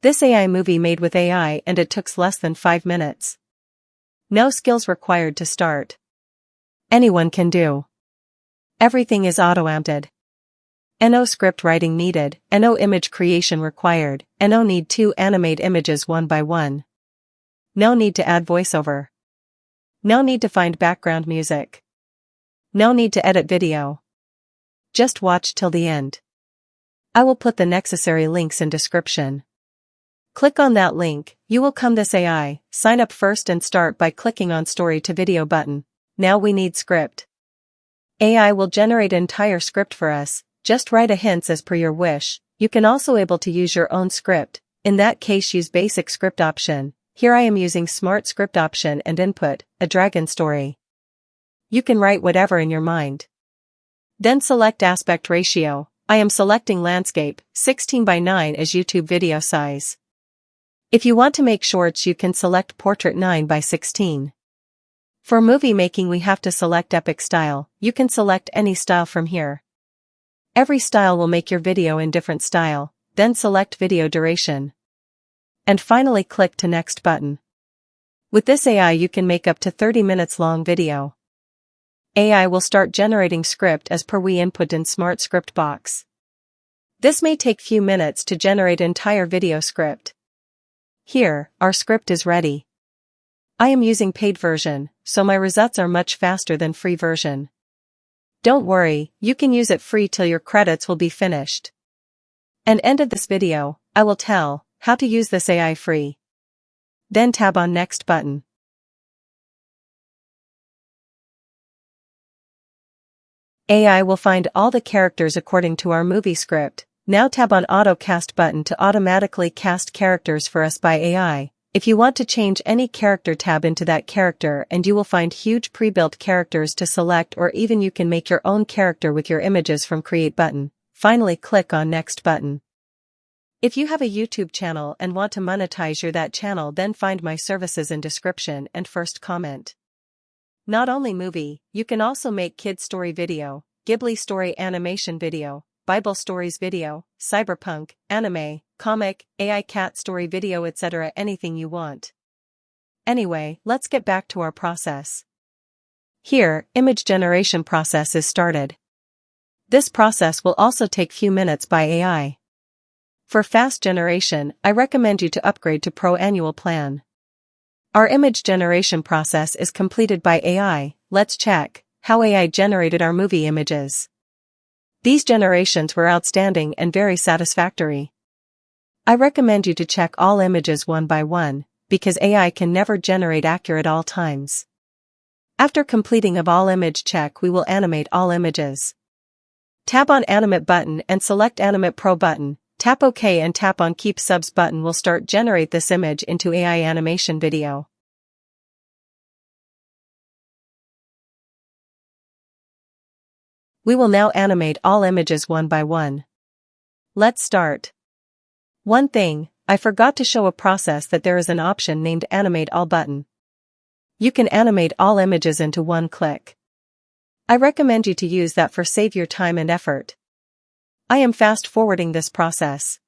This AI movie made with AI and it took less than 5 minutes. No skills required to start. Anyone can do. Everything is auto-amped. No script writing needed, no image creation required, no need to animate images one by one. No need to add voiceover. No need to find background music. No need to edit video. Just watch till the end. I will put the necessary links in description. Click on that link, you will come this AI, sign up first and start by clicking on story to video button. Now we need script. AI will generate entire script for us, just write a hints as per your wish. You can also able to use your own script, in that case use basic script option. Here I am using smart script option and input, a dragon story. You can write whatever in your mind. Then select aspect ratio, I am selecting landscape, 16:9 as YouTube video size. If you want to make shorts you can select portrait 9:16. For movie making we have to select epic style, you can select any style from here. Every style will make your video in different style, then select video duration. And finally click to next button. With this AI you can make up to 30 minutes long video. AI will start generating script as per we input in smart script box. This may take few minutes to generate entire video script. Here, our script is ready. I am using paid version, so my results are much faster than free version. Don't worry, you can use it free till your credits will be finished. And end of this video, I will tell how to use this AI free. Then tab on next button. AI will find all the characters according to our movie script. Now tab on Auto Cast button to automatically cast characters for us by AI. If you want to change any character, tab into that character and you will find huge pre-built characters to select, or even you can make your own character with your images from Create button. Finally click on Next button. If you have a YouTube channel and want to monetize your that channel, then find my services in description and first comment. Not only movie, you can also make kids story video, Ghibli story animation video, Bible stories video, cyberpunk, anime, comic, AI cat story video, etc. Anything you want. Anyway, let's get back to our process. Here, image generation process is started. This process will also take few minutes by AI. For fast generation, I recommend you to upgrade to Pro annual plan. Our image generation process is completed by AI. Let's check how AI generated our movie images. These generations were outstanding and very satisfactory. I recommend you to check all images one by one, because AI can never generate accurate all times. After completing of all image check, we will animate all images. Tap on Animate button and select Animate Pro button, tap OK and tap on Keep Subs button will start generate this image into AI animation video. We will now animate all images one by one. Let's start. One thing, I forgot to show a process that there is an option named Animate All button. You can animate all images into one click. I recommend you to use that for save your time and effort. I am fast forwarding this process.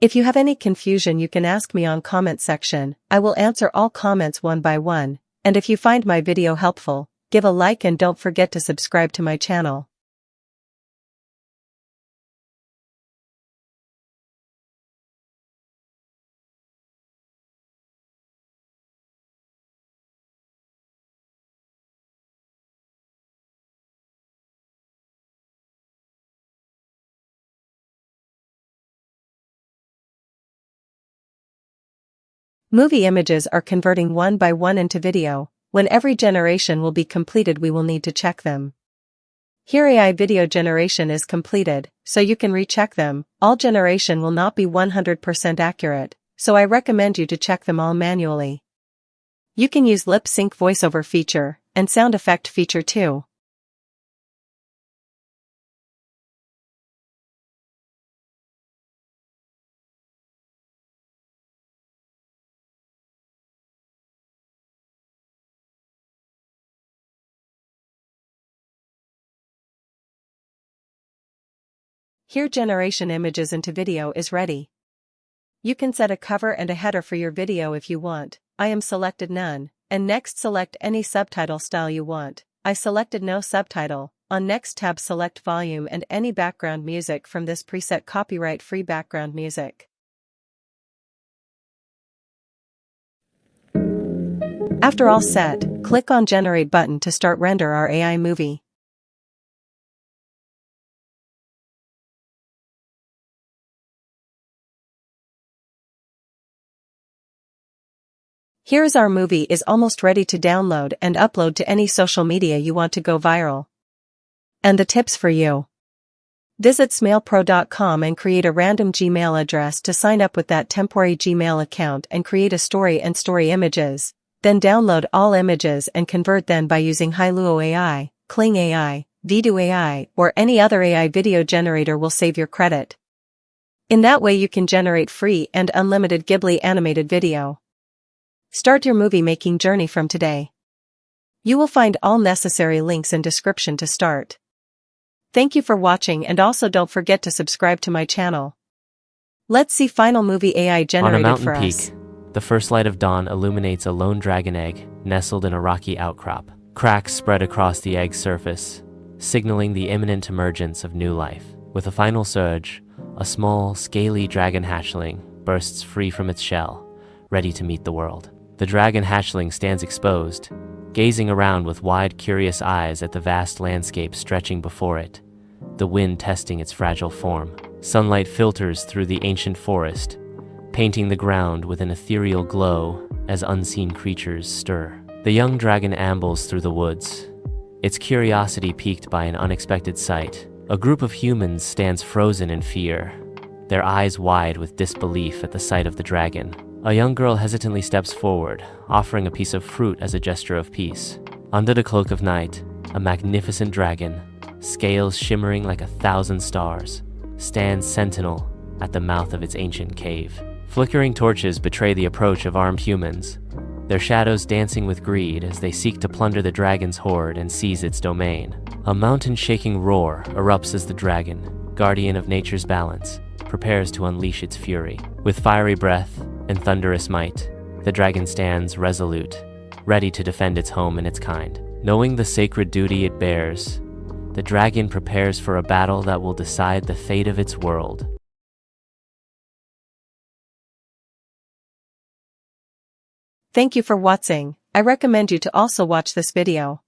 If you have any confusion you can ask me on comment section, I will answer all comments one by one, and if you find my video helpful, give a like and don't forget to subscribe to my channel. Movie images are converting one by one into video. When every generation will be completed we will need to check them. Here AI video generation is completed, so you can recheck them. All generation will not be 100% accurate, so I recommend you to check them all manually. You can use lip sync voiceover feature, and sound effect feature too. Here generation images into video is ready. You can set a cover and a header for your video if you want. I am selected none, and next select any subtitle style you want. I selected no subtitle. On next tab select volume and any background music from this preset copyright-free background music. After all set, click on Generate button to start render our AI movie. Here's our movie is almost ready to download and upload to any social media you want to go viral. And the tips for you. Visit smailpro.com and create a random Gmail address to sign up with that temporary Gmail account and create a story and story images. Then download all images and convert them by using Hailuo AI, Kling AI, Vidu AI, or any other AI video generator will save your credit. In that way you can generate free and unlimited Ghibli animated video. Start your movie making journey from today. You will find all necessary links in description to start. Thank you for watching and also don't forget to subscribe to my channel. Let's see final movie AI generated for us. On a mountain peak, the first light of dawn illuminates a lone dragon egg nestled in a rocky outcrop. Cracks spread across the egg's surface, signaling the imminent emergence of new life. With a final surge, a small, scaly dragon hatchling bursts free from its shell, ready to meet the world. The dragon hatchling stands exposed, gazing around with wide, curious eyes at the vast landscape stretching before it, the wind testing its fragile form. Sunlight filters through the ancient forest, painting the ground with an ethereal glow as unseen creatures stir. The young dragon ambles through the woods, its curiosity piqued by an unexpected sight. A group of humans stands frozen in fear, their eyes wide with disbelief at the sight of the dragon. A young girl hesitantly steps forward, offering a piece of fruit as a gesture of peace. Under the cloak of night, a magnificent dragon, scales shimmering like 1,000 stars, stands sentinel at the mouth of its ancient cave. Flickering torches betray the approach of armed humans, their shadows dancing with greed as they seek to plunder the dragon's hoard and seize its domain. A mountain-shaking roar erupts as the dragon, guardian of nature's balance, prepares to unleash its fury. With fiery breath and thunderous might, the dragon stands resolute, ready to defend its home and its kind. Knowing the sacred duty it bears, the dragon prepares for a battle that will decide the fate of its world. Thank you for watching. I recommend you to also watch this video.